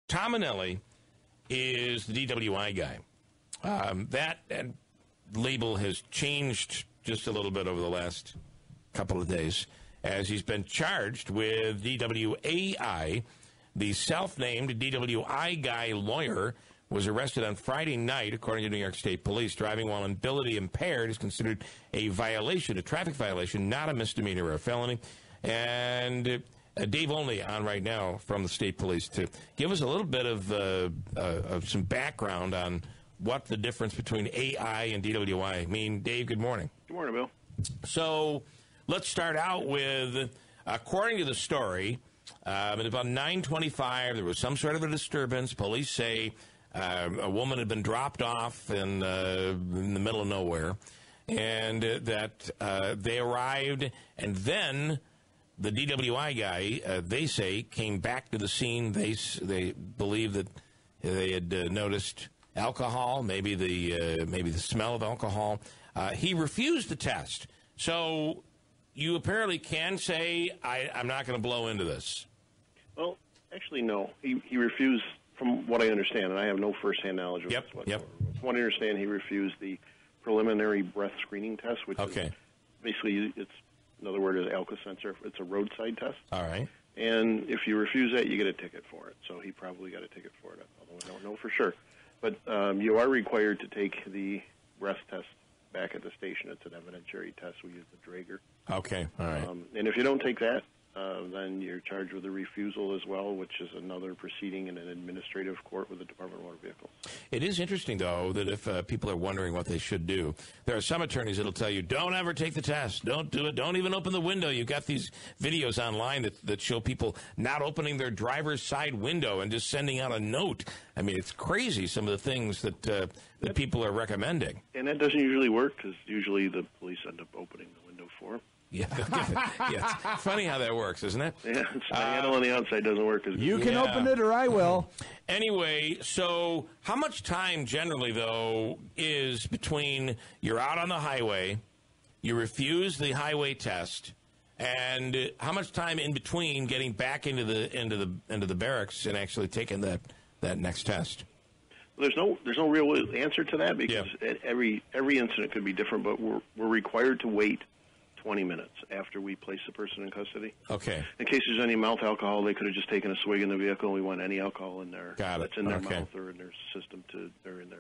Tom Anelli is the DWI guy. That label has changed just a little bit over the last couple of days, as he's been charged with DWAI. The self-named DWI guy lawyer was arrested on Friday night, according to New York State Police. Driving while ability impaired is considered a violation, a traffic violation, not a misdemeanor or a felony. And Dave Olney on right now from the State Police to give us a little bit of some background on what the difference between AI and DWI mean. Dave, good morning. Good morning, Bill. So let's start out with, according to the story, at about 9:25, there was some sort of a disturbance. Police say a woman had been dropped off in the middle of nowhere, and that they arrived, and then the DWI guy, they say, came back to the scene. They believe that they had noticed alcohol, maybe the smell of alcohol. He refused the test. So you apparently can say, I'm not going to blow into this. Well, actually, no. He refused, from what I understand, and I have no first-hand knowledge of this whatsoever. From what I understand, he refused the preliminary breath screening test, which is basically, it's another word is Alka-Sensor. It's a roadside test. All right. And if you refuse that, you get a ticket for it. So he probably got a ticket for it, although I don't know for sure. But you are required to take the breath test back at the station. It's an evidentiary test. We use the Draeger. Okay, all right. And if you don't take that, then you're charged with a refusal as well, which is another proceeding in an administrative court with the Department of Motor Vehicles. It is interesting, though, that if people are wondering what they should do, there are some attorneys that will tell you, don't ever take the test. Don't do it. Don't even open the window. You've got these videos online that show people not opening their driver's side window and just sending out a note. I mean, it's crazy, some of the things that people are recommending. And that doesn't usually work, because usually the police end up opening the window for them. Yeah, it's funny how that works, isn't it? Yeah, the handle on the outside doesn't work as good. You can open it, or I will. Anyway, so how much time generally, though, is between you're out on the highway, you refuse the highway test, and how much time in between getting back into the barracks and actually taking that next test? There's no real answer to that, because every incident could be different, but we're required to wait 20 minutes after we place the person in custody. Okay. In case there's any mouth alcohol, they could have just taken a swig in the vehicle, and we want any alcohol in there that's in their mouth or in their system or in their,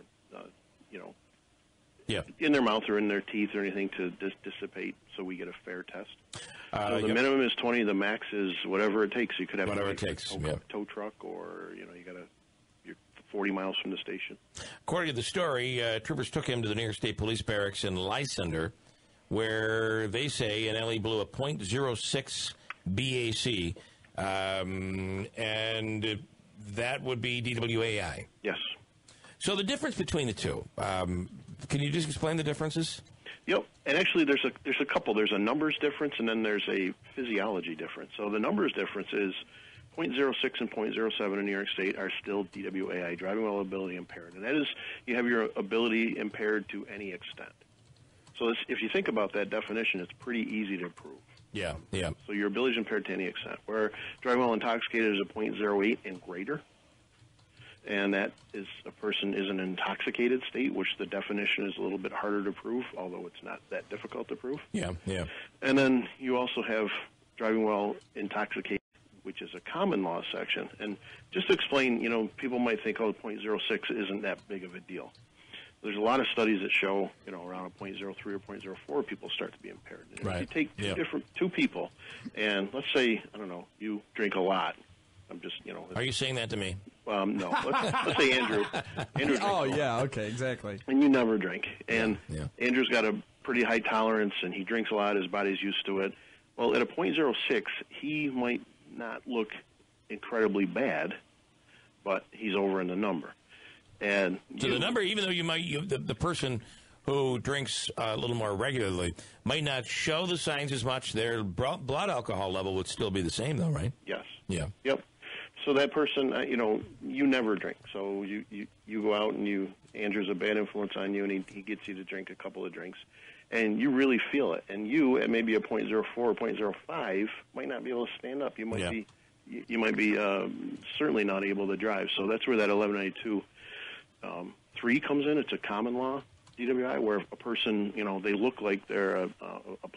in their mouth or in their teeth or anything to dissipate, so we get a fair test. So the minimum is 20. The max is whatever it takes. You could have whatever it takes. A tow truck, or you're 40 miles from the station. According to the story, troopers took him to the New York State Police Barracks in Lysander, where they say Anelli blew a .06 BAC, and that would be DWAI. Yes. So the difference between the two, can you just explain the differences? Yep. And actually, there's a couple. There's a numbers difference, and then there's a physiology difference. So the numbers difference is .06 and .07 in New York State are still DWAI, driving while ability impaired, and that is, you have your ability impaired to any extent. So if you think about that definition, it's pretty easy to prove. Yeah. So your ability is impaired to any extent. Where driving while intoxicated is a .08 and greater, and that is a person is in an intoxicated state, which the definition is a little bit harder to prove, although it's not that difficult to prove. Yeah. And then you also have driving while intoxicated, which is a common law section. And just to explain, people might think, .06 isn't that big of a deal. There's a lot of studies that show, around a .03 or .04, people start to be impaired. And if you take two people, and let's say, I don't know, you drink a lot. I'm just, Are you saying that to me? No. Let's say Andrew. Oh, yeah, okay, exactly. And you never drink. And Andrew's got a pretty high tolerance, and he drinks a lot. His body's used to it. Well, at a .06, he might not look incredibly bad, but he's over in the number. And so the number, even though the person who drinks a little more regularly might not show the signs as much, their blood alcohol level would still be the same, though, right? Yes. Yeah. Yep. So that person, you never drink. So you go out and Andrew's a bad influence on you, and he gets you to drink a couple of drinks, and you really feel it. And you, at maybe a .04 or .05, might not be able to stand up. You might be you might be certainly not able to drive. So that's where that 1192 3 comes in. It's a common law DWI where a person, they look like they're a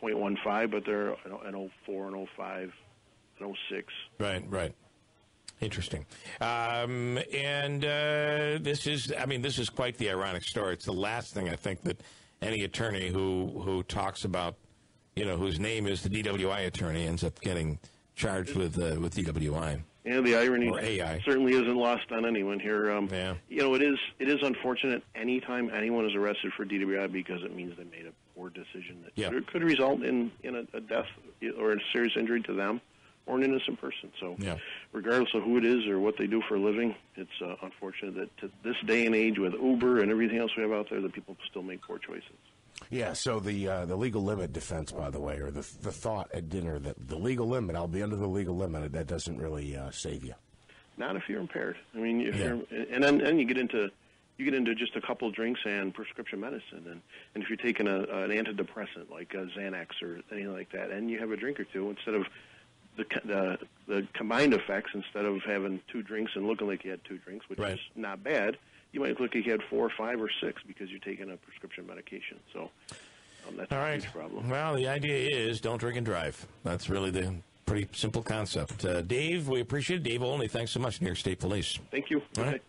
.15, but they're an 04, an 05, an 06. Right. Interesting. This is quite the ironic story. It's the last thing I think that any attorney who talks about, whose name is the DWI attorney ends up getting charged with DWI. Yeah, the irony or AI. certainly isn't lost on anyone here. Yeah. It is unfortunate anytime anyone is arrested for DWI because it means they made a poor decision that could result in a death or a serious injury to them or an innocent person. So regardless of who it is or what they do for a living, it's unfortunate that to this day and age with Uber and everything else we have out there, that people still make poor choices. Yeah, so the legal limit defense, by the way, or the thought at dinner that the legal limit, I'll be under the legal limit, that doesn't really save you. Not if you're impaired. I mean, if you're, and then you get into just a couple drinks and prescription medicine, and if you're taking an antidepressant like Xanax or anything like that, and you have a drink or two, instead of the combined effects, instead of having 2 drinks and looking like you had 2 drinks, which is not bad, you might look like you had 4 or 5 or 6 because you're taking a prescription medication. So that's a huge problem. Well, the idea is don't drink and drive. That's really the pretty simple concept. Dave, we appreciate it. Dave Olney, thanks so much, New York State Police. Thank you. All right.